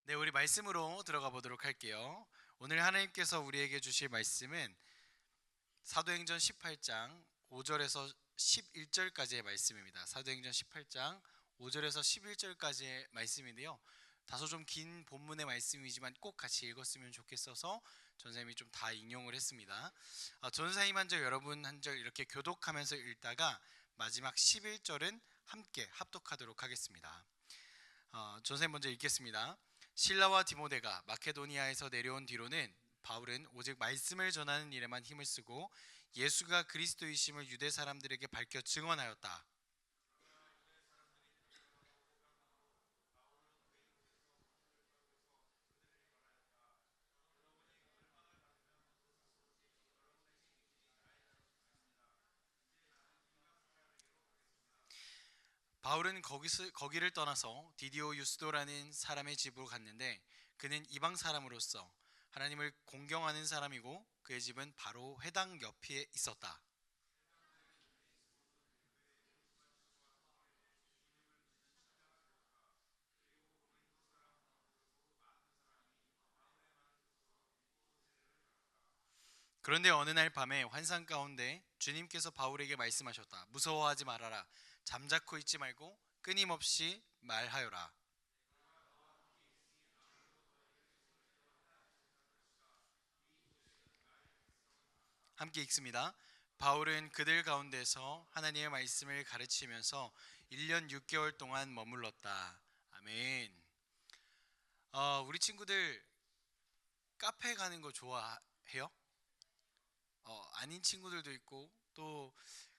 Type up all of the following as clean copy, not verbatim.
네, 우리 말씀으로 들어가 보도록 할게요. 오늘 하나님께서 우리에게 주실 말씀은 사도행전 18장 5절에서 11절까지의 말씀입니다. 사도행전 18장 5절에서 11절까지의 말씀인데요. 다소 좀 긴 본문의 말씀이지만 꼭 같이 읽었으면 좋겠어서 전사님이 좀 다 인용을 했습니다. 전사님 한 절, 여러분 한 절 이렇게 교독하면서 읽다가 마지막 11절은 함께 합독하도록 하겠습니다. 전사님 먼저 읽겠습니다. 실라와 디모데가 마케도니아에서 내려온 뒤로는 바울은 오직 말씀을 전하는 일에만 힘을 쓰고 예수가 그리스도이심을 유대 사람들에게 밝혀 증언하였다. 바울은 거기를 떠나서 디디오 유스도라는 사람의 집으로 갔는데 그는 이방 사람으로서 하나님을 공경하는 사람이고 그의 집은 바로 회당 옆에 있었다. 그런데 어느 날 밤에 환상 가운데 주님께서 바울에게 말씀하셨다. 무서워하지 말아라. 잠자코 있지 말고 끊임없이 말하여라. 함께 읽습니다. 바울은 그들 가운데서 하나님의 말씀을 가르치면서 1년 6개월 동안 머물렀다. 아멘. 우리 친구들 카페 가는 거 좋아해요? 아닌 친구들도 있고 또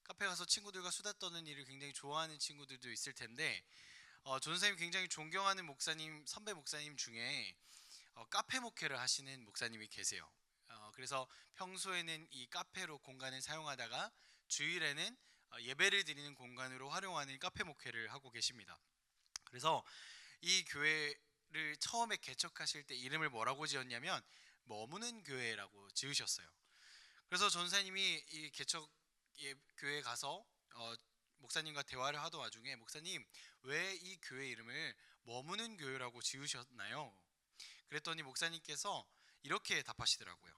카페 가서 친구들과 수다 떠는 일을 굉장히 좋아하는 친구들도 있을 텐데 전선생님 굉장히 존경하는 목사님, 선배 목사님 중에 카페 목회를 하시는 목사님이 계세요. 그래서 평소에는 이 카페로 공간을 사용하다가 주일에는 예배를 드리는 공간으로 활용하는 카페 목회를 하고 계십니다. 그래서 이 교회를 처음에 개척하실 때 이름을 뭐라고 지었냐면 머무는 교회라고 지으셨어요. 그래서 전사님이 이 개척 교회에 가서 목사님과 대화를 하던 와중에 목사님 왜 이 교회 이름을 머무는 교회라고 지으셨나요? 그랬더니 목사님께서 이렇게 답하시더라고요.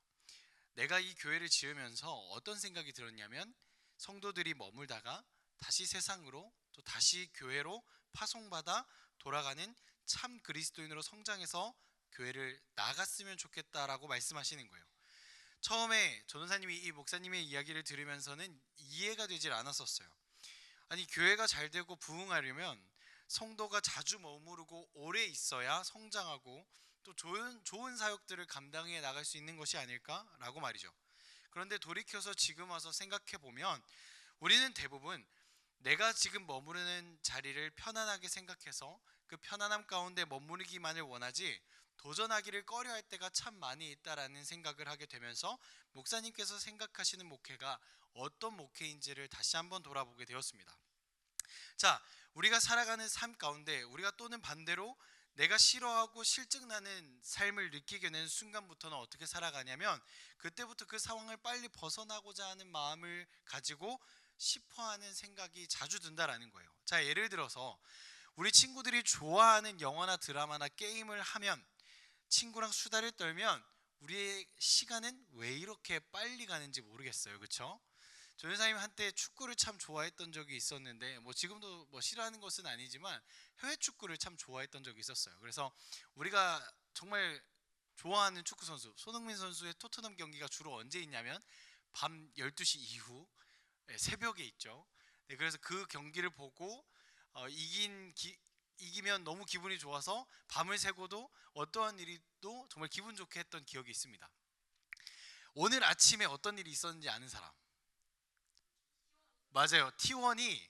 내가 이 교회를 지으면서 어떤 생각이 들었냐면 성도들이 머물다가 다시 세상으로 또 다시 교회로 파송받아 돌아가는 참 그리스도인으로 성장해서 교회를 나갔으면 좋겠다라고 말씀하시는 거예요. 처음에 전도사님이 이 목사님의 이야기를 들으면서는 이해가 되질 않았었어요. 아니 교회가 잘 되고 부흥하려면 성도가 자주 머무르고 오래 있어야 성장하고 또 좋은 사역들을 감당해 나갈 수 있는 것이 아닐까라고 말이죠. 그런데 돌이켜서 지금 와서 생각해 보면 우리는 대부분 내가 지금 머무르는 자리를 편안하게 생각해서 그 편안함 가운데 머무르기만을 원하지 도전하기를 꺼려할 때가 참 많이 있다라는 생각을 하게 되면서 목사님께서 생각하시는 목회가 어떤 목회인지를 다시 한번 돌아보게 되었습니다. 자, 우리가 살아가는 삶 가운데 우리가 또는 반대로 내가 싫어하고 실증나는 삶을 느끼게 되는 순간부터는 어떻게 살아가냐면 그때부터 그 상황을 빨리 벗어나고자 하는 마음을 가지고 싶어하는 생각이 자주 든다라는 거예요. 자, 예를 들어서 우리 친구들이 좋아하는 영화나 드라마나 게임을 하면 친구랑 수다를 떨면 우리의 시간은 왜 이렇게 빨리 가는지 모르겠어요. 그렇죠? 조연사님 한때 축구를 참 좋아했던 적이 있었는데 뭐 지금도 뭐 싫어하는 것은 아니지만 해외 축구를 참 좋아했던 적이 있었어요. 그래서 우리가 정말 좋아하는 축구 선수 손흥민 선수의 토트넘 경기가 주로 언제 있냐면 밤 12시 이후 새벽에 있죠. 네, 그래서 그 경기를 보고 이기면 너무 기분이 좋아서 밤을 새고도 어떠한 일이도 정말 기분 좋게 했던 기억이 있습니다. 오늘 아침에 어떤 일이 있었는지 아는 사람? 맞아요. T1이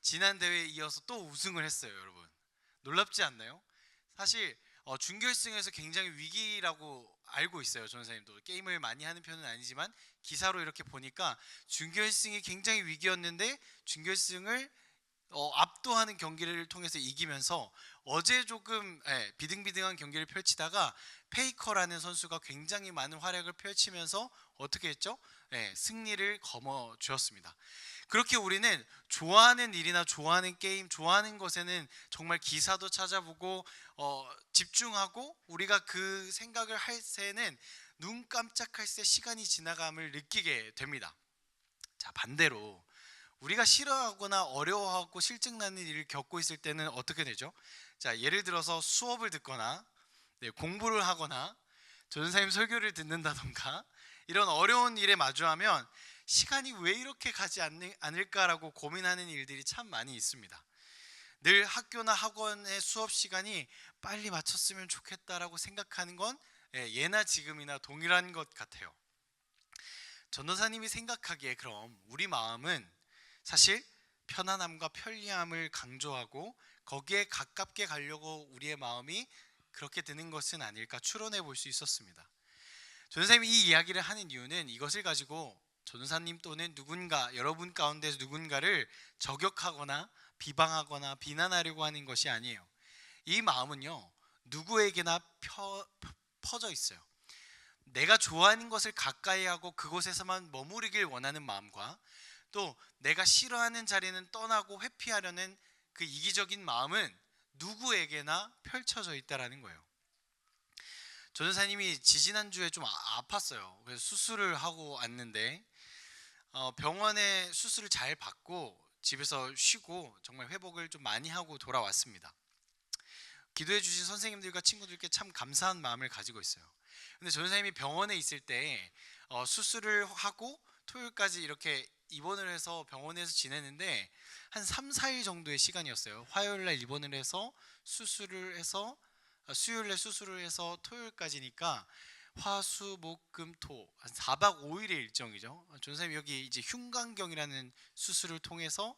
지난 대회에 이어서 또 우승을 했어요, 여러분. 놀랍지 않나요? 사실 준결승에서 굉장히 위기라고 알고 있어요. 전사님도 게임을 많이 하는 편은 아니지만 기사로 이렇게 보니까 준결승이 굉장히 위기였는데 준결승을 압도하는 경기를 통해서 이기면서 어제 조금 비등비등한 경기를 펼치다가 페이커라는 선수가 굉장히 많은 활약을 펼치면서 어떻게 했죠? 승리를 거머쥐었습니다. 그렇게 우리는 좋아하는 일이나 좋아하는 게임, 좋아하는 것에는 정말 기사도 찾아보고 집중하고 우리가 그 생각을 할 새는 눈 깜짝할 새 시간이 지나감을 느끼게 됩니다. 자, 반대로 우리가 싫어하거나 어려워하고 실증나는 일을 겪고 있을 때는 어떻게 되죠? 자, 예를 들어서 수업을 듣거나 공부를 하거나 전사님 설교를 듣는다던가 이런 어려운 일에 마주하면 시간이 왜 이렇게 가지 않을까라고 고민하는 일들이 참 많이 있습니다. 늘 학교나 학원의 수업 시간이 빨리 마쳤으면 좋겠다라고 생각하는 건 예나 지금이나 동일한 것 같아요. 전도사님이 생각하기에 그럼 우리 마음은 사실 편안함과 편리함을 강조하고 거기에 가깝게 가려고 우리의 마음이 그렇게 드는 것은 아닐까 추론해 볼 수 있었습니다. 전도사님이 이 이야기를 하는 이유는 이것을 가지고 전도사님 또는 누군가 여러분 가운데서 누군가를 저격하거나 비방하거나 비난하려고 하는 것이 아니에요. 이 마음은요 누구에게나 퍼져 있어요. 내가 좋아하는 것을 가까이 하고 그곳에서만 머무르길 원하는 마음과 또 내가 싫어하는 자리는 떠나고 회피하려는 그 이기적인 마음은 누구에게나 펼쳐져 있다라는 거예요. 전도사님이 지지난주에 좀 아팠어요. 그래서 수술을 하고 왔는데 병원에 수술을 잘 받고 집에서 쉬고 정말 회복을 좀 많이 하고 돌아왔습니다. 기도해 주신 선생님들과 친구들께 참 감사한 마음을 가지고 있어요. 근데 전도사님이 병원에 있을 때 수술을 하고 토요일까지 이렇게 입원을 해서 병원에서 지내는데 한 3, 4일 정도의 시간이었어요. 화요일날 입원을 해서 수술을 해서 수요일날 수술을 해서 토요일까지니까 화수목금토 한 4박 5일의 일정이죠. 전도사님이 여기 이제 흉관경이라는 수술을 통해서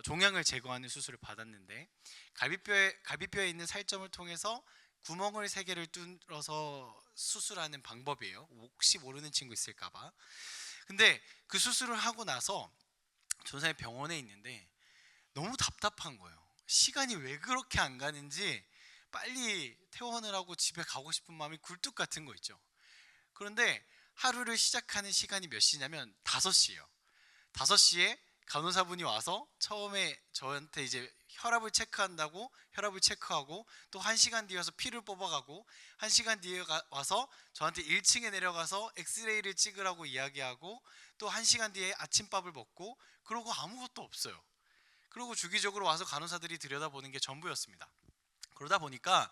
종양을 제거하는 수술을 받았는데 갈비뼈에 있는 살점을 통해서 구멍을 3개를 뚫어서 수술하는 방법이에요. 혹시 모르는 친구 있을까봐. 근데 그 수술을 하고 나서 전도사님 병원에 있는데 너무 답답한 거예요. 시간이 왜 그렇게 안 가는지 빨리 퇴원을 하고 집에 가고 싶은 마음이 굴뚝 같은 거 있죠. 그런데 하루를 시작하는 시간이 몇 시냐면 5시예요. 5시에 간호사분이 와서 처음에 저한테 이제 혈압을 체크한다고 혈압을 체크하고 또 1시간 뒤에 와서 피를 뽑아가고 1시간 뒤에 와서 저한테 1층에 내려가서 엑스레이를 찍으라고 이야기하고 또 1시간 뒤에 아침밥을 먹고 그러고 아무것도 없어요. 그리고 주기적으로 와서 간호사들이 들여다보는 게 전부였습니다. 그러다 보니까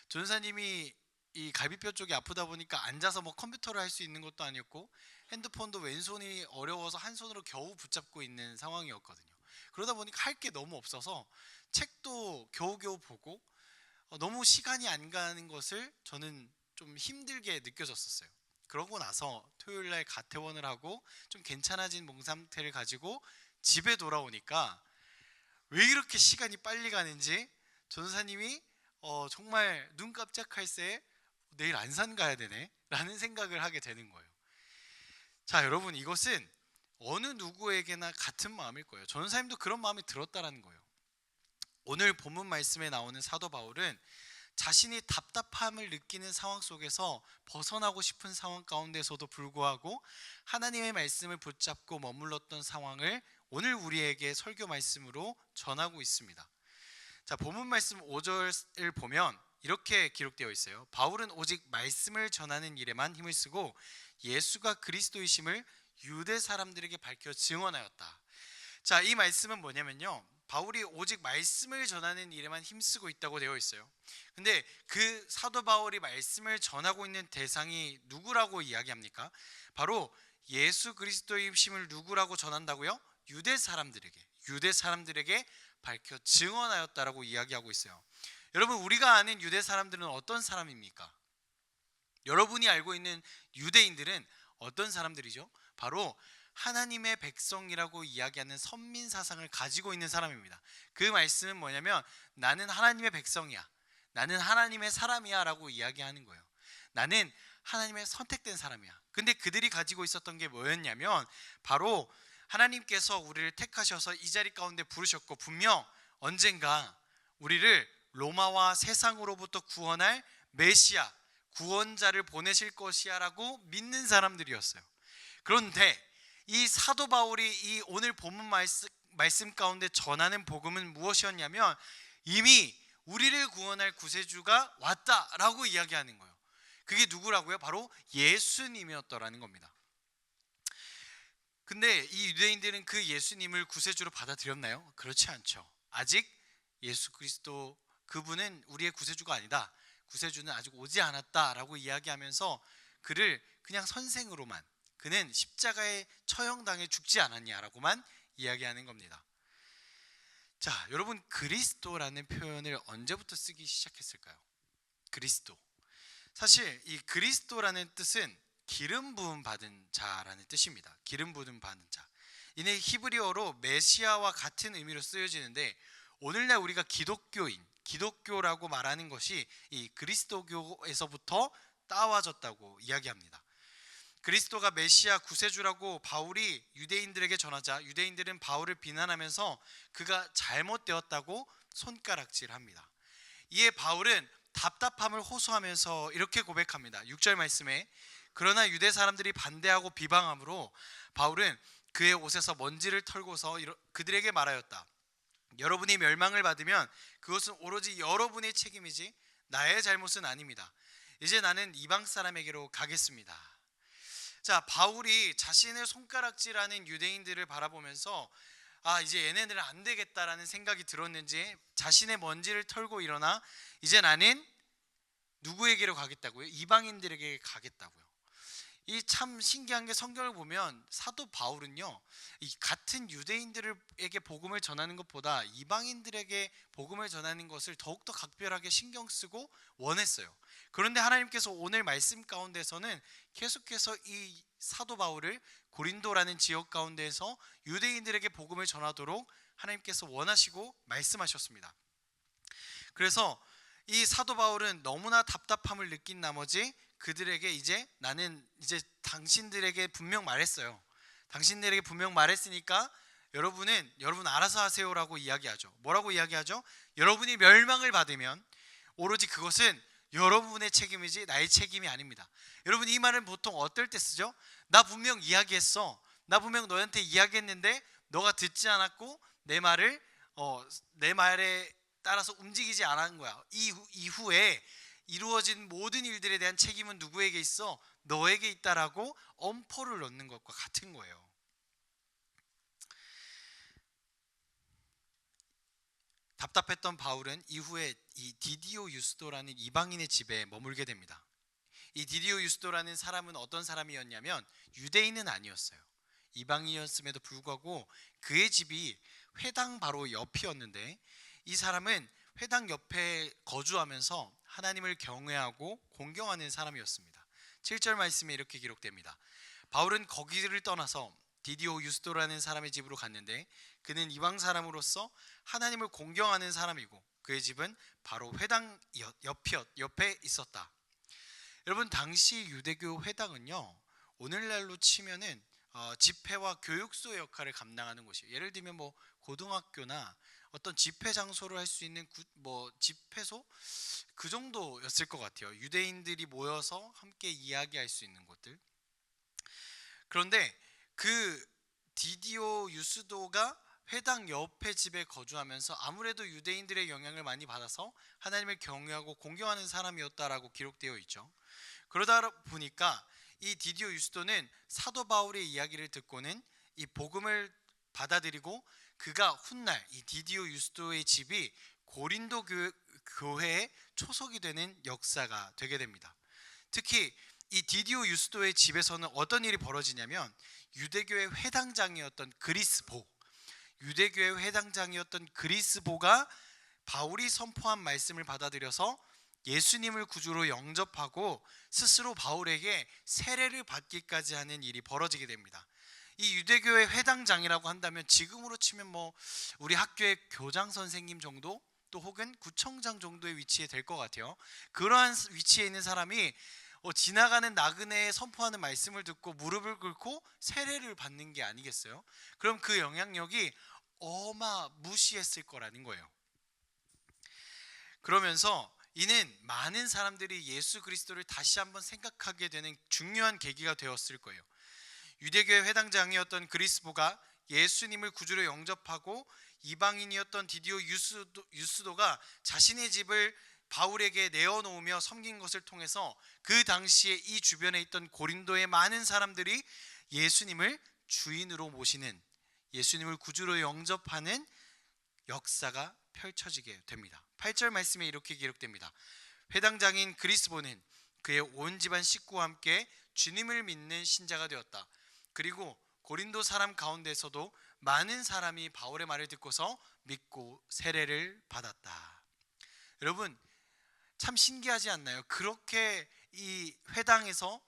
전사님이 이 갈비뼈 쪽이 아프다 보니까 앉아서 뭐 컴퓨터를 할 수 있는 것도 아니었고 핸드폰도 왼손이 어려워서 한 손으로 겨우 붙잡고 있는 상황이었거든요. 그러다 보니까 할 게 너무 없어서 책도 겨우겨우 보고 너무 시간이 안 가는 것을 저는 좀 힘들게 느껴졌었어요. 그러고 나서 토요일날 가퇴원을 하고 좀 괜찮아진 몸 상태를 가지고 집에 돌아오니까 왜 이렇게 시간이 빨리 가는지 전사님이 정말 눈 깜짝할 새 내일 안산 가야 되네 라는 생각을 하게 되는 거예요. 자, 여러분, 이것은 어느 누구에게나 같은 마음일 거예요. 전사님도 그런 마음이 들었다라는 거예요. 오늘 본문 말씀에 나오는 사도 바울은 자신이 답답함을 느끼는 상황 속에서 벗어나고 싶은 상황 가운데서도 불구하고 하나님의 말씀을 붙잡고 머물렀던 상황을 오늘 우리에게 설교 말씀으로 전하고 있습니다. 자, 본문 말씀 5절을 보면 이렇게 기록되어 있어요. 바울은 오직 말씀을 전하는 일에만 힘을 쓰고 예수가 그리스도이심을 유대 사람들에게 밝혀 증언하였다. 자, 이 말씀은 뭐냐면요, 바울이 오직 말씀을 전하는 일에만 힘쓰고 있다고 되어 있어요. 근데 그 사도 바울이 말씀을 전하고 있는 대상이 누구라고 이야기합니까? 바로 예수 그리스도의 힘을 누구라고 전한다고요? 유대 사람들에게 밝혀 증언하였다라고 이야기하고 있어요. 여러분, 우리가 아는 유대 사람들은 어떤 사람입니까? 여러분이 알고 있는 유대인들은 어떤 사람들이죠? 바로 하나님의 백성이라고 이야기하는 선민 사상을 가지고 있는 사람입니다. 그 말씀은 뭐냐면 나는 하나님의 백성이야, 나는 하나님의 사람이야 라고 이야기하는 거예요. 나는 하나님의 선택된 사람이야. 근데 그들이 가지고 있었던 게 뭐였냐면 바로 하나님께서 우리를 택하셔서 이 자리 가운데 부르셨고 분명 언젠가 우리를 로마와 세상으로부터 구원할 메시아, 구원자를 보내실 것이야 라고 믿는 사람들이었어요. 그런데 이 사도 바울이 이 오늘 본문 말씀 가운데 전하는 복음은 무엇이었냐면 이미 우리를 구원할 구세주가 왔다라고 이야기하는 거예요. 그게 누구라고요? 바로 예수님이었더라는 겁니다. 근데 이 유대인들은 그 예수님을 구세주로 받아들였나요? 그렇지 않죠. 아직 예수 그리스도 그분은 우리의 구세주가 아니다. 구세주는 아직 오지 않았다라고 이야기하면서 그를 그냥 선생으로만, 그는 십자가에 처형당해 죽지 않았냐라고만 이야기하는 겁니다. 자, 여러분, 그리스도라는 표현을 언제부터 쓰기 시작했을까요? 그리스도. 사실 이 그리스도라는 뜻은 기름 부음 받은 자라는 뜻입니다. 기름 부음 받은 자. 이는 히브리어로 메시아와 같은 의미로 쓰여지는데 오늘날 우리가 기독교라고 말하는 것이 이 그리스도교에서부터 따와졌다고 이야기합니다. 그리스도가 메시아 구세주라고 바울이 유대인들에게 전하자 유대인들은 바울을 비난하면서 그가 잘못되었다고 손가락질합니다. 이에 바울은 답답함을 호소하면서 이렇게 고백합니다. 6절 말씀에 그러나 유대 사람들이 반대하고 비방함으로 바울은 그의 옷에서 먼지를 털고서 그들에게 말하였다. 여러분이 멸망을 받으면 그것은 오로지 여러분의 책임이지 나의 잘못은 아닙니다. 이제 나는 이방 사람에게로 가겠습니다. 자, 바울이 자신을 손가락질하는 유대인들을 바라보면서 이제 얘네들은 안 되겠다라는 생각이 들었는지 자신의 먼지를 털고 일어나 이제 나는 누구에게로 가겠다고요? 이방인들에게 가겠다고요. 이 참 신기한 게 성경을 보면 사도 바울은요, 이 같은 유대인들에게 복음을 전하는 것보다 이방인들에게 복음을 전하는 것을 더욱더 각별하게 신경 쓰고 원했어요. 그런데 하나님께서 오늘 말씀 가운데서는 계속해서 이 사도 바울을 고린도라는 지역 가운데에서 유대인들에게 복음을 전하도록 하나님께서 원하시고 말씀하셨습니다. 그래서 이 사도 바울은 너무나 답답함을 느낀 나머지 그들에게 나는 당신들에게 분명 말했어요. 당신들에게 분명 말했으니까 여러분 알아서 하세요라고 이야기하죠. 뭐라고 이야기하죠? 여러분이 멸망을 받으면 오로지 그것은 여러분의 책임이지 나의 책임이 아닙니다. 여러분, 이 말은 보통 어떨 때 쓰죠? 나 분명 이야기했어. 나 분명 너한테 이야기했는데 너가 듣지 않았고 내 말에 따라서 움직이지 않은 거야. 이후에 이루어진 모든 일들에 대한 책임은 누구에게 있어? 너에게 있다라고 엄포를 놓는 것과 같은 거예요. 답답했던 바울은 이후에 이 디디오 유스도라는 이방인의 집에 머물게 됩니다. 이 디디오 유스도라는 사람은 어떤 사람이었냐면 유대인은 아니었어요. 이방인이었음에도 불구하고 그의 집이 회당 바로 옆이었는데 이 사람은 회당 옆에 거주하면서 하나님을 경외하고 공경하는 사람이었습니다. 7절 말씀에 이렇게 기록됩니다. 바울은 거기를 떠나서 디디오 유스도라는 사람의 집으로 갔는데 그는 이방 사람으로서 하나님을 공경하는 사람이고 그의 집은 바로 회당 옆에 있었다. 여러분, 당시 유대교 회당은요, 오늘날로 치면은 집회와 교육소 역할을 감당하는 곳이에요. 예를 들면 뭐 고등학교나 어떤 집회 장소를 할 수 있는 집회소 그 정도였을 것 같아요. 유대인들이 모여서 함께 이야기할 수 있는 곳들. 그런데 그 디디오 유스도가 회당 옆에 집에 거주하면서 아무래도 유대인들의 영향을 많이 받아서 하나님을 경외하고 공경하는 사람이었다라고 기록되어 있죠. 그러다 보니까 이 디디오 유스도는 사도 바울의 이야기를 듣고는 이 복음을 받아들이고 그가 훗날 이 디디오 유스도의 집이 고린도 교회의 초석이 되는 역사가 되게 됩니다. 특히 이 디디오 유스도의 집에서는 어떤 일이 벌어지냐면 유대교의 회당장이었던 그리스보가 바울이 선포한 말씀을 받아들여서 예수님을 구주로 영접하고 스스로 바울에게 세례를 받기까지 하는 일이 벌어지게 됩니다. 이 유대교의 회당장이라고 한다면 지금으로 치면 뭐 우리 학교의 교장 선생님 정도 또 혹은 구청장 정도의 위치에 될 것 같아요. 그러한 위치에 있는 사람이 지나가는 나그네에 선포하는 말씀을 듣고 무릎을 꿇고 세례를 받는 게 아니겠어요? 그럼 그 영향력이 무시했을 거라는 거예요. 그러면서 이는 많은 사람들이 예수 그리스도를 다시 한번 생각하게 되는 중요한 계기가 되었을 거예요. 유대교회 회당장이었던 그리스보가 예수님을 구주로 영접하고 이방인이었던 디디오 유스도가 자신의 집을 바울에게 내어놓으며 섬긴 것을 통해서 그 당시에 이 주변에 있던 고린도의 많은 사람들이 예수님을 주인으로 모시는, 예수님을 구주로 영접하는 역사가 펼쳐지게 됩니다. 8절 말씀에 이렇게 기록됩니다. 회당장인 그리스보는 그의 온 집안 식구와 함께 주님을 믿는 신자가 되었다. 그리고 고린도 사람 가운데서도 많은 사람이 바울의 말을 듣고서 믿고 세례를 받았다. 여러분, 참 신기하지 않나요? 그렇게 이 회당에서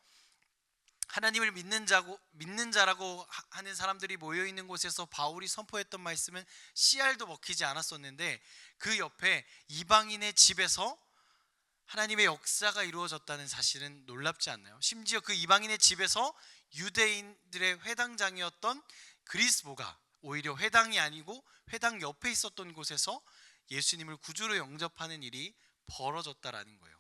하나님을 믿는 자라고 하는 사람들이 모여 있는 곳에서 바울이 선포했던 말씀은 씨알도 먹히지 않았었는데, 그 옆에 이방인의 집에서 하나님의 역사가 이루어졌다는 사실은 놀랍지 않나요? 심지어 그 이방인의 집에서 유대인들의 회당장이었던 그리스보가 오히려 회당이 아니고 회당 옆에 있었던 곳에서 예수님을 구주로 영접하는 일이 벌어졌다라는 거예요.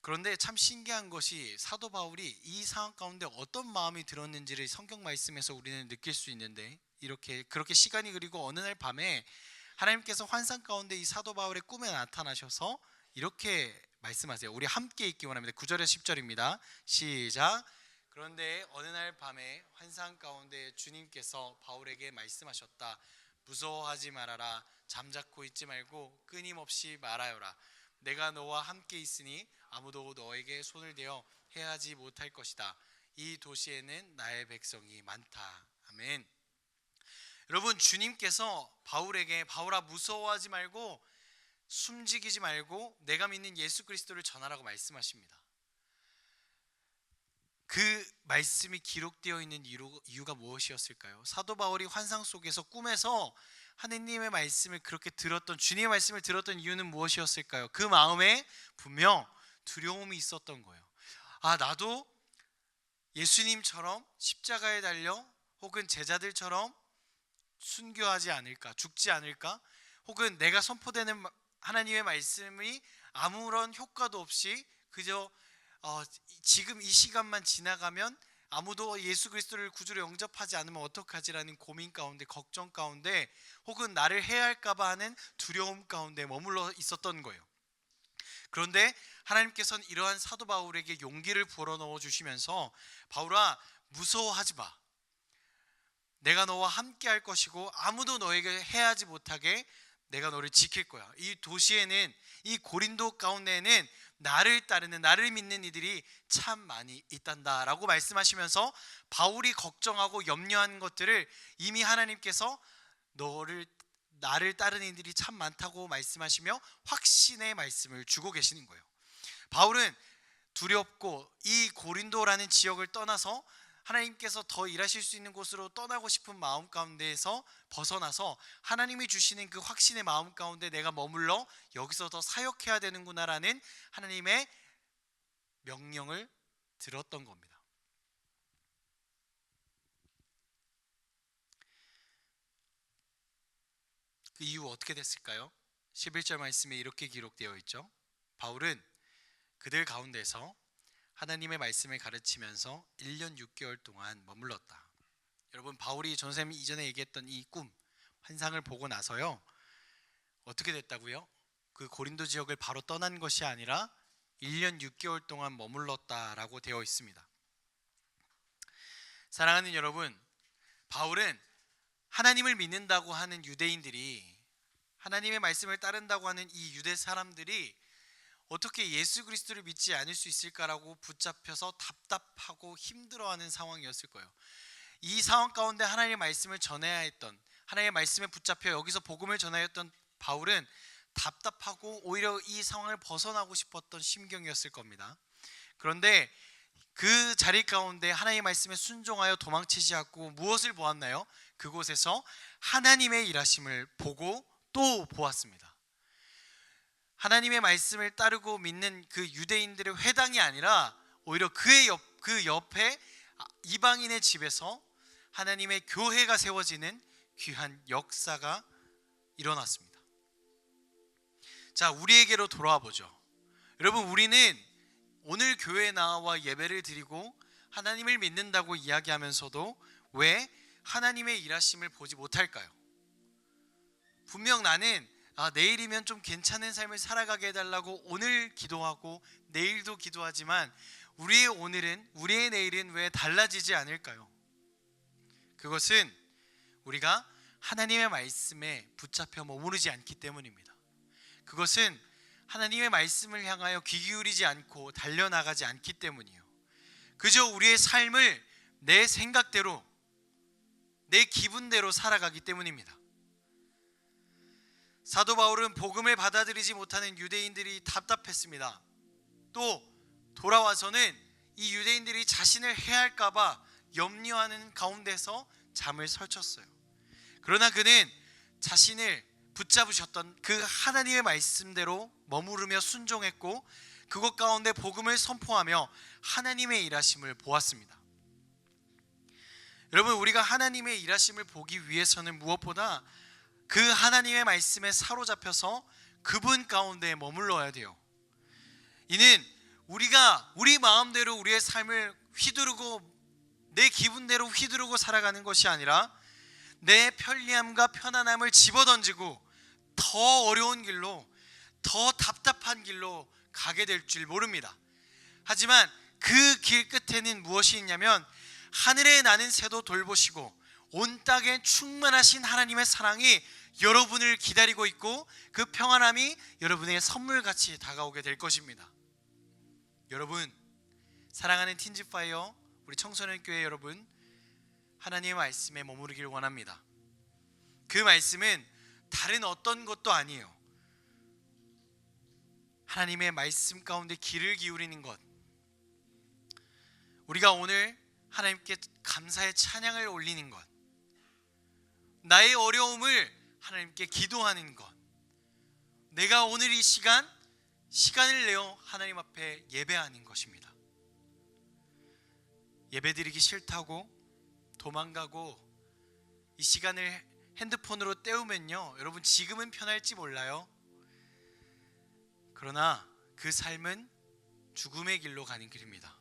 그런데 참 신기한 것이 사도 바울이 이 상황 가운데 어떤 마음이 들었는지를 성경 말씀에서 우리는 느낄 수 있는데, 그렇게 시간이 흐르고 어느 날 밤에 하나님께서 환상 가운데 이 사도 바울의 꿈에 나타나셔서 이렇게 말씀하세요. 우리 함께 읽기 원합니다. 9절에서 10절입니다. 시작. 그런데 어느 날 밤에 환상 가운데 주님께서 바울에게 말씀하셨다. 무서워하지 말아라. 잠자코 있지 말고 끊임없이 말하여라. 내가 너와 함께 있으니 아무도 너에게 손을 대어 해하지 못할 것이다. 이 도시에는 나의 백성이 많다. 아멘. 여러분, 주님께서 바울에게 바울아 무서워하지 말고 숨지기지 말고 내가 믿는 예수 그리스도를 전하라고 말씀하십니다. 그 말씀이 기록되어 있는 이유가 무엇이었을까요? 사도 바울이 환상 속에서 꿈에서 하느님의 말씀을 그렇게 들었던, 주님의 말씀을 들었던 이유는 무엇이었을까요? 그 마음에 분명 두려움이 있었던 거예요. 나도 예수님처럼 십자가에 달려 혹은 제자들처럼 순교하지 않을까, 죽지 않을까, 혹은 내가 선포되는 하나님의 말씀이 아무런 효과도 없이 그저 지금 이 시간만 지나가면 아무도 예수 그리스도를 구주로 영접하지 않으면 어떡하지라는 고민 가운데, 걱정 가운데, 혹은 나를 해할까 봐 하는 두려움 가운데 머물러 있었던 거예요. 그런데 하나님께서는 이러한 사도 바울에게 용기를 불어넣어 주시면서 바울아 무서워하지 마. 내가 너와 함께 할 것이고 아무도 너에게 해하지 못하게 내가 너를 지킬 거야. 이 도시에는, 이 고린도 가운데에는 나를 따르는, 나를 믿는 이들이 참 많이 있단다 라고 말씀하시면서 바울이 걱정하고 염려하는 것들을 이미 하나님께서 나를 따르는 이들이 참 많다고 말씀하시며 확신의 말씀을 주고 계시는 거예요. 바울은 두렵고 이 고린도라는 지역을 떠나서 하나님께서 더 일하실 수 있는 곳으로 떠나고 싶은 마음 가운데에서 벗어나서 하나님이 주시는 그 확신의 마음 가운데 내가 머물러 여기서 더 사역해야 되는구나라는 하나님의 명령을 들었던 겁니다. 그 이후 어떻게 됐을까요? 11절 말씀에 이렇게 기록되어 있죠. 바울은 그들 가운데서 하나님의 말씀을 가르치면서 1년 6개월 동안 머물렀다. 여러분, 바울이 전쌤이 이전에 얘기했던 이 꿈, 환상을 보고 나서요, 어떻게 됐다고요? 그 고린도 지역을 바로 떠난 것이 아니라 1년 6개월 동안 머물렀다라고 되어 있습니다. 사랑하는 여러분, 바울은 하나님을 믿는다고 하는 유대인들이, 하나님의 말씀을 따른다고 하는 이 유대 사람들이 어떻게 예수 그리스도를 믿지 않을 수 있을까라고 붙잡혀서 답답하고 힘들어하는 상황이었을 거예요. 이 상황 가운데 하나님의 말씀을 전해야 했던, 하나님의 말씀에 붙잡혀 여기서 복음을 전해야 했던 바울은 답답하고 오히려 이 상황을 벗어나고 싶었던 심경이었을 겁니다. 그런데 그 자리 가운데 하나님의 말씀에 순종하여 도망치지 않고 무엇을 보았나요? 그곳에서 하나님의 일하심을 보고 또 보았습니다. 하나님의 말씀을 따르고 믿는 그 유대인들의 회당이 아니라 오히려 그 옆에 이방인의 집에서 하나님의 교회가 세워지는, 귀한 역사가 일어났습니다. 자, 우리에게로 돌아와 보죠. 여러분, 우리는 오늘 교회에 나와 예배를 드리고 하나님을 믿는다고 이야기하면서도 왜 하나님의 일하심을 보지 못할까요? 분명 나는 내일이면 좀 괜찮은 삶을 살아가게 해달라고 오늘 기도하고 내일도 기도하지만 우리의 오늘은, 우리의 내일은 왜 달라지지 않을까요? 그것은 우리가 하나님의 말씀에 붙잡혀 머무르지 않기 때문입니다. 그것은 하나님의 말씀을 향하여 귀 기울이지 않고 달려나가지 않기 때문이에요. 그저 우리의 삶을 내 생각대로, 내 기분대로 살아가기 때문입니다. 사도 바울은 복음을 받아들이지 못하는 유대인들이 답답했습니다. 또 돌아와서는 이 유대인들이 자신을 해할까 봐 염려하는 가운데서 잠을 설쳤어요. 그러나 그는 자신을 붙잡으셨던 그 하나님의 말씀대로 머무르며 순종했고 그것 가운데 복음을 선포하며 하나님의 일하심을 보았습니다. 여러분, 우리가 하나님의 일하심을 보기 위해서는 무엇보다 그 하나님의 말씀에 사로잡혀서 그분 가운데 머물러야 돼요. 이는 우리가 우리 마음대로 우리의 삶을 휘두르고 내 기분대로 휘두르고 살아가는 것이 아니라 내 편리함과 편안함을 집어던지고 더 어려운 길로, 더 답답한 길로 가게 될 줄 모릅니다. 하지만 그 길 끝에는 무엇이 있냐면 하늘에 나는 새도 돌보시고 온 땅에 충만하신 하나님의 사랑이 여러분을 기다리고 있고 그 평안함이 여러분의 선물같이 다가오게 될 것입니다. 여러분, 사랑하는 틴즈파이어 우리 청소년 교회 여러분, 하나님의 말씀에 머무르길 원합니다. 그 말씀은 다른 어떤 것도 아니에요. 하나님의 말씀 가운데 귀를 기울이는 것, 우리가 오늘 하나님께 감사의 찬양을 올리는 것, 나의 어려움을 하나님께 기도하는 것, 내가 오늘 이 시간을 내어 하나님 앞에 예배하는 것입니다. 예배드리기 싫다고 도망가고 이 시간을 핸드폰으로 때우면요, 여러분 지금은 편할지 몰라요. 그러나 그 삶은 죽음의 길로 가는 길입니다.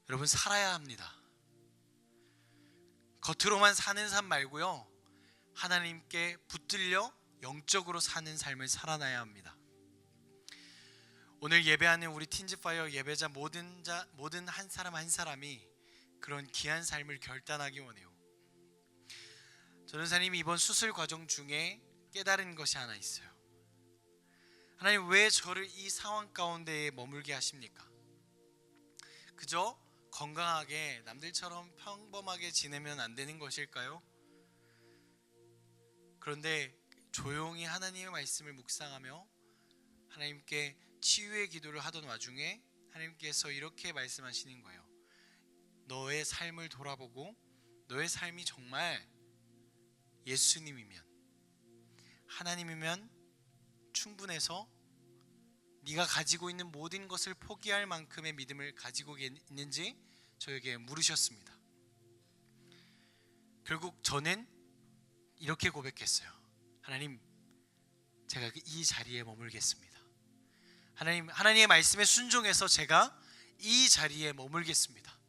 여러분, 살아야 합니다. 겉으로만 사는 삶 말고요, 하나님께 붙들려 영적으로 사는 삶을 살아나야 합니다. 오늘 예배하는 우리 틴즈파이어 예배자 모든 한 사람 한 사람이 그런 귀한 삶을 결단하기 원해요. 전도사님이 이번 수술 과정 중에 깨달은 것이 하나 있어요. 하나님, 왜 저를 이 상황 가운데에 머물게 하십니까? 그저 건강하게 남들처럼 평범하게 지내면 안 되는 것일까요? 그런데 조용히 하나님의 말씀을 묵상하며 하나님께 치유의 기도를 하던 와중에 하나님께서 이렇게 말씀하시는 거예요. 너의 삶을 돌아보고 너의 삶이 정말 예수님이면, 하나님이면 충분해서 네가 가지고 있는 모든 것을 포기할 만큼의 믿음을 가지고 있는지 저에게 물으셨습니다. 결국 저는 이렇게 고백했어요. 하나님, 제가 이 자리에 머물겠습니다. 하나님의 말씀에 순종해서 제가 이 자리에 머물겠습니다.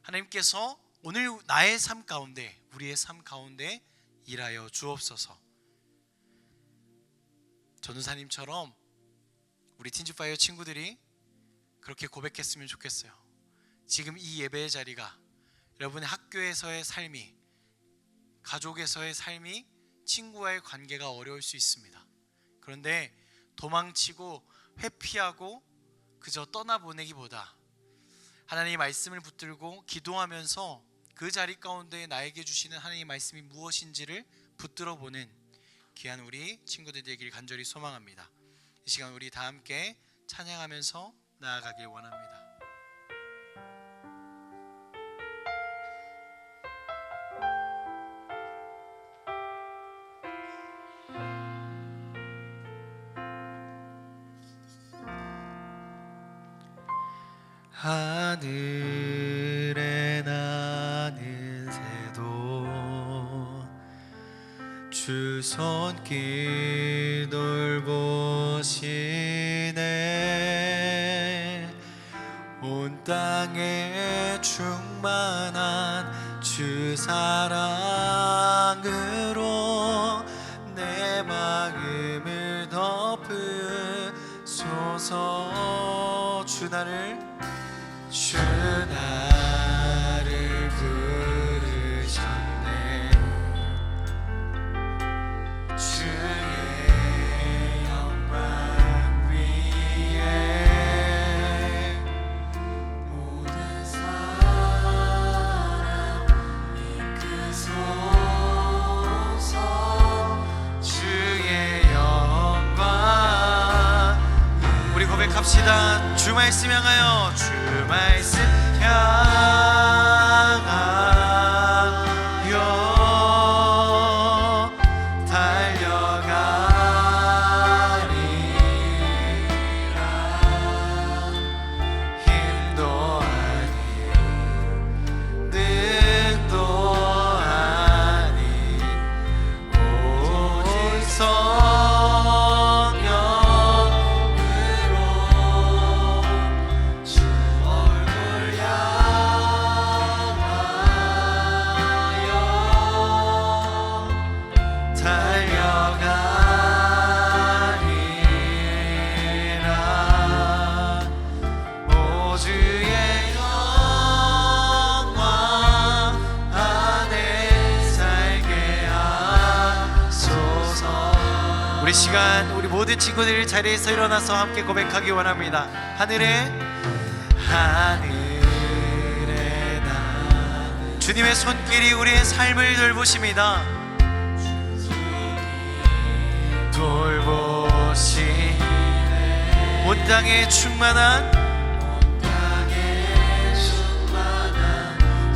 하나님께서 오늘 나의 삶 가운데, 우리의 삶 가운데 일하여 주옵소서. 전도사님처럼 우리 틴즈파이어 친구들이 그렇게 고백했으면 좋겠어요. 지금 이 예배의 자리가 여러분의 학교에서의 삶이, 가족에서의 삶이, 친구와의 관계가 어려울 수 있습니다. 그런데 도망치고 회피하고 그저 떠나보내기보다 하나님의 말씀을 붙들고 기도하면서 그 자리 가운데 나에게 주시는 하나님의 말씀이 무엇인지를 붙들어보는 귀한 우리 친구들 되길 간절히 소망합니다. 이 시간 우리 다 함께 찬양하면서 나아가길 원합니다. 하늘에 나는 새도 손길 돌보시네. 온 땅에 충만한 주 사랑으로 내 마음을 덮으소서. 주 나를 부르셨네. 주의 영광 위에 모든 사람 이끄소서. 주의 영광. 우리 고백합시다. 주 말씀 향하여, 주 말씀 향하여 달려가리라. 힘도 아닌 능도 아닌 오직 성령으로 주 얼굴 향하여 달려가리라. 오 주의 영광 안에 살게 하소서. 우리 시간, 우리 모든 친구들 자리에서 일어나서 함께 고백하기 원합니다. 하늘에 나는 주님의 손길이 우리의 삶을 돌보십니다. 돌보시네. 온 땅에 충만한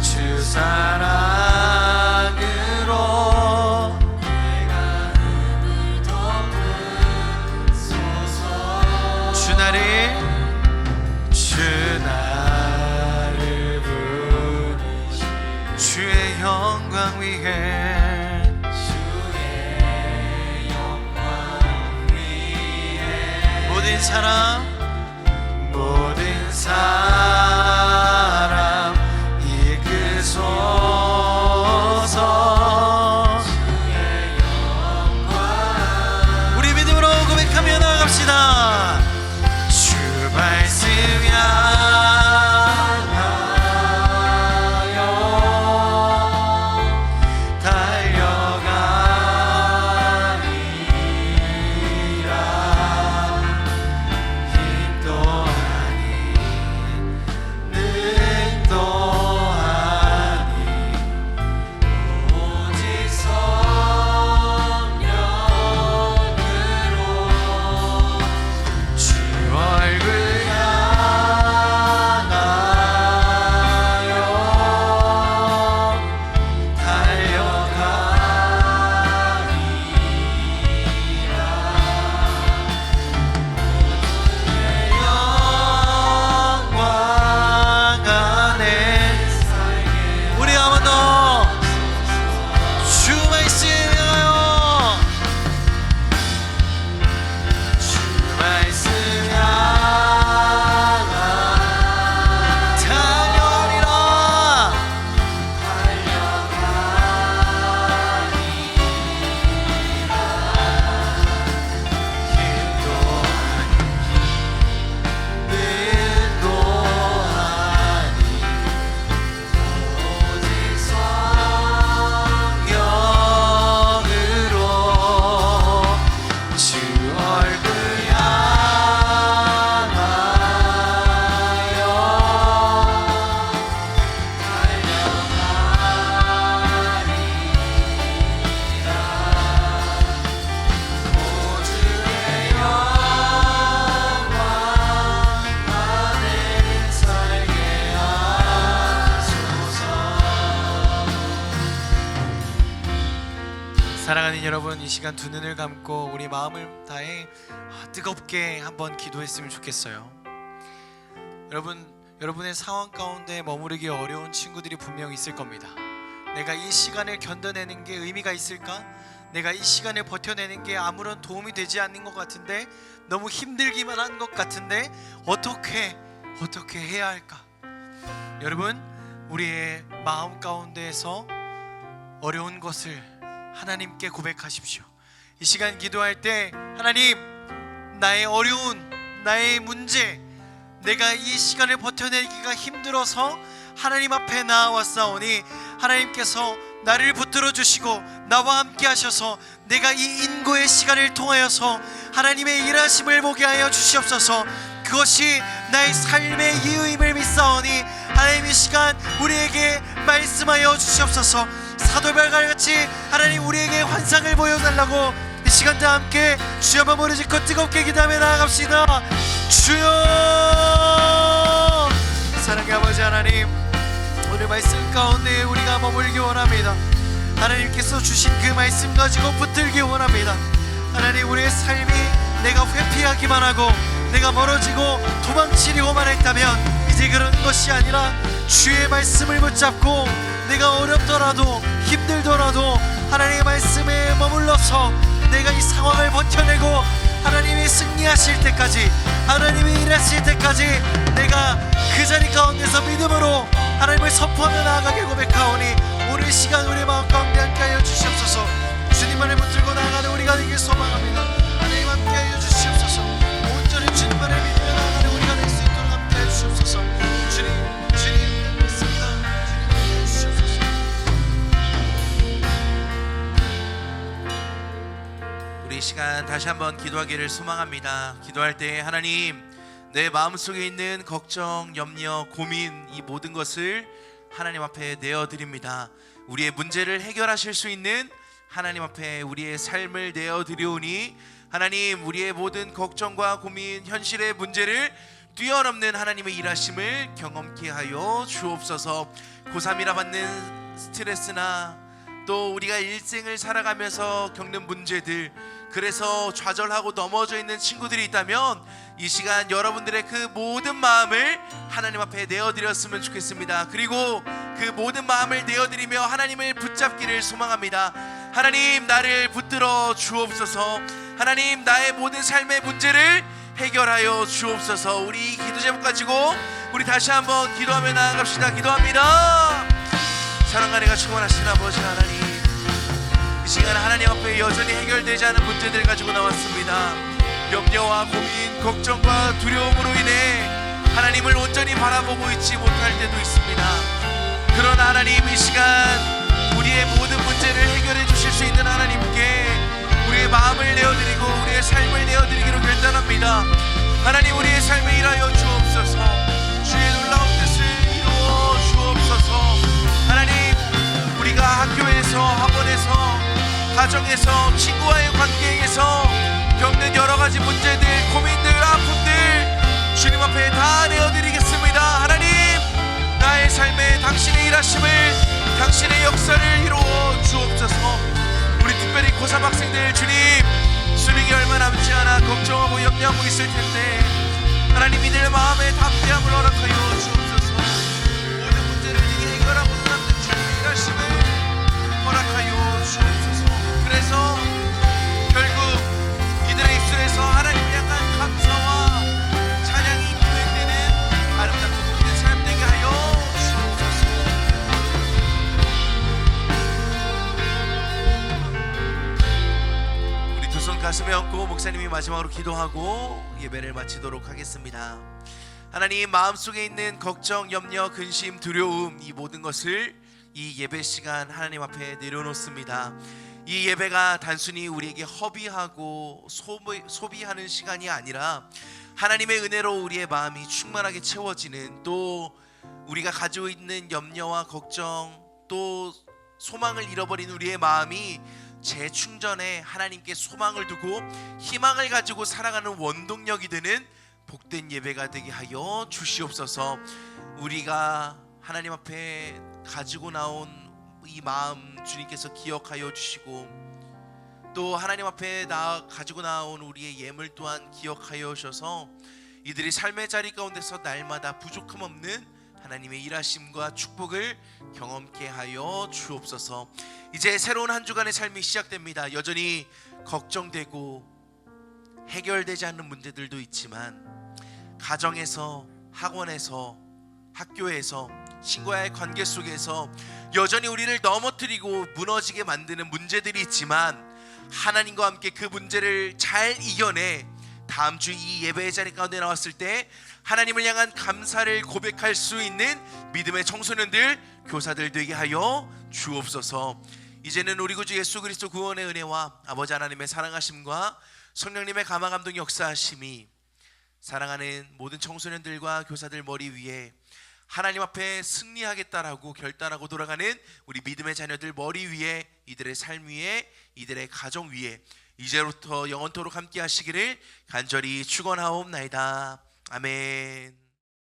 주 사랑으로 내가 음을 덮으소서. 주 나를 부르시 주의 영광 위에, 주의 영광 위에 모든 사람 이끄소서. 주의 영광. 우리 믿음으로 고백하며 나아갑시다. 주 말씀 향하여 달려가리라. 힘도 아닌 능도 아닌 오직 성령으로 주 얼굴 향하여 달려가리라. 영광 안에 우리 한 번 더 주 말씀 향하여, 주 말씀 향하여 달려가리라. 힘도 아닌 능도 아닌 오직 성령으로 주 얼굴 향하여 달려가리라. 오 주의 영광 안에 살게 하소서. 사랑하는 여러분, 이 시간 두 눈을 감고 우리 마음을 다해 뜨겁게 한번 기도했으면 좋겠어요. 여러분의 상황 가운데 머무르기 어려운 친구들이 분명 있을 겁니다. 내가 이 시간을 견뎌내는 게 의미가 있을까? 내가 이 시간을 버텨내는 게 아무런 도움이 되지 않는 것 같은데, 너무 힘들기만 한 것 같은데 어떻게 해야 할까? 여러분, 우리의 마음 가운데에서 어려운 것을 하나님께 고백하십시오. 이 시간 기도할 때, 하나님, 나의 어려운, 나의 문제, 내가 이 시간을 버텨내기가 힘들어서 하나님 앞에 나와싸우니 하나님께서 나를 붙들어 주시고 나와 함께 하셔서 내가 이 인고의 시간을 통하여서 하나님의 일하심을 보게 하여 주시옵소서. 그것이 나의 삶의 이유임을 믿사오니 하나님 이 시간 우리에게 말씀하여 주시옵소서. 사도별같이 하나님 우리에게 환상을 보여달라고 이 시간 다 함께 주여 한번 머리 짚고 뜨겁게 기도하며 나아갑시다. 주여, 사랑의 아버지 하나님, 오늘 말씀 가운데 우리가 머물기 원합니다. 하나님께서 주신 그 말씀 가지고 붙들기 원합니다. 하나님, 우리의 삶이 내가 회피하기만 하고 내가 멀어지고 도망치려고만 했다면 이제 그런 것이 아니라 주의 말씀을 붙잡고 내가 어렵더라도 힘들더라도 하나님의 말씀에 머물러서 내가 이 상황을 버텨내고 하나님이 승리하실 때까지, 하나님이 일하실 때까지 내가 그 자리 가운데서 믿음으로 하나님을 선포하며 나아가게 고백하오니 오늘 시간 우리 마음 가운데 함께 하여 주시옵소서. 주님만을 붙들고 나아가는 우리가 되길 소망합니다. 하나님 함께 하여 주시옵소서. 온전히 주님만을 믿으며 나아가는 우리가 될 수 있도록 함께 하여 주시옵소서. 주님 믿습니다. 주님 함께 하여 주시옵소서. 우리 이 시간 다시 한번 기도하기를 소망합니다. 기도할 때 하나님, 내 마음속에 있는 걱정, 염려, 고민, 이 모든 것을 하나님 앞에 내어드립니다. 우리의 문제를 해결하실 수 있는 하나님 앞에 우리의 삶을 내어드리오니 하나님, 우리의 모든 걱정과 고민, 현실의 문제를 뛰어넘는 하나님의 일하심을 경험케 하여 주옵소서. 고3이라 받는 스트레스나 또 우리가 일생을 살아가면서 겪는 문제들, 그래서 좌절하고 넘어져 있는 친구들이 있다면 이 시간 여러분들의 그 모든 마음을 하나님 앞에 내어드렸으면 좋겠습니다. 그리고 그 모든 마음을 내어드리며 하나님을 붙잡기를 소망합니다. 하나님, 나를 붙들어 주옵소서. 하나님, 나의 모든 삶의 문제를 해결하여 주옵소서. 우리 이 기도 제목 가지고 우리 다시 한번 기도하며 나아갑시다. 기도합니다. 사랑과 내가 충만하신 아버지 하나님, 이 시간 하나님 앞에 여전히 해결되지 않은 문제들 가지고 나왔습니다. 염려와 고민, 걱정과 두려움으로 인해 하나님을 온전히 바라보고 있지 못할 때도 있습니다. 그러나 하나님, 이 시간 우리의 모든 문제를 해결해 주실 수 있는 하나님께 우리의 마음을 내어드리고 우리의 삶을 내어드리기로 결단합니다. 하나님, 우리의 삶에 일하여 주옵소서. 주의 놀라운 뜻을 이루어 주옵소서. 하나님, 우리가 학교에서, 학원에서, 가정에서, 친구와의 관계에서 겪는 여러 가지 문제들, 고민들, 아픔들 주님 앞에 다 내어드리겠습니다. 하나님, 나의 삶에 당신의 일하심을, 당신의 역사를 이루어 주옵소서. 우리 특별히 고3 학생들, 주님, 수능이 얼마 남지 않아 걱정하고 염려하고 있을 텐데 하나님, 이들 마음에 담대함을 허락하여 주옵소서. 모든 문제를 이게 해결하고 남는 주님의 일하심을 허락하여 주옵소서. 그래서 결국 이들의 입술에서 하나님을 향한 감사와 찬양이 표현되는 아름답고 복된 삶 되게 하여 주옵소서. 우리 두 손 가슴에 얹고 목사님이 마지막으로 기도하고 예배를 마치도록 하겠습니다. 하나님, 마음속에 있는 걱정, 염려, 근심, 두려움, 이 모든 것을 이 예배 시간 하나님 앞에 내려놓습니다. 이 예배가 단순히 우리에게 허비하고 소비하는 시간이 아니라 하나님의 은혜로 우리의 마음이 충만하게 채워지는, 또 우리가 가지고 있는 염려와 걱정, 또 소망을 잃어버린 우리의 마음이 재충전해 하나님께 소망을 두고 희망을 가지고 살아가는 원동력이 되는 복된 예배가 되게 하여 주시옵소서. 우리가 하나님 앞에 가지고 나온 이 마음 주님께서 기억하여 주시고, 또 하나님 앞에 가지고 나온 우리의 예물 또한 기억하여 주셔서 이들이 삶의 자리 가운데서 날마다 부족함 없는 하나님의 일하심과 축복을 경험케 하여 주옵소서. 이제 새로운 한 주간의 삶이 시작됩니다. 여전히 걱정되고 해결되지 않는 문제들도 있지만 가정에서, 학원에서, 학교에서, 친구와의 관계 속에서 여전히 우리를 넘어뜨리고 무너지게 만드는 문제들이 있지만 하나님과 함께 그 문제를 잘 이겨내 다음 주 이 예배의 자리 가운데 나왔을 때 하나님을 향한 감사를 고백할 수 있는 믿음의 청소년들, 교사들 되게 하여 주옵소서. 이제는 우리 구주 예수 그리스도 구원의 은혜와 아버지 하나님의 사랑하심과 성령님의 감화 감동 역사하심이 사랑하는 모든 청소년들과 교사들 머리 위에 하나님 앞에 승리하겠다라고 결단하고 돌아가는 우리 믿음의 자녀들 머리 위에, 이들의 삶 위에, 이들의 가정 위에 이제부터 영원토록 함께 하시기를 간절히 축원하옵나이다. 아멘.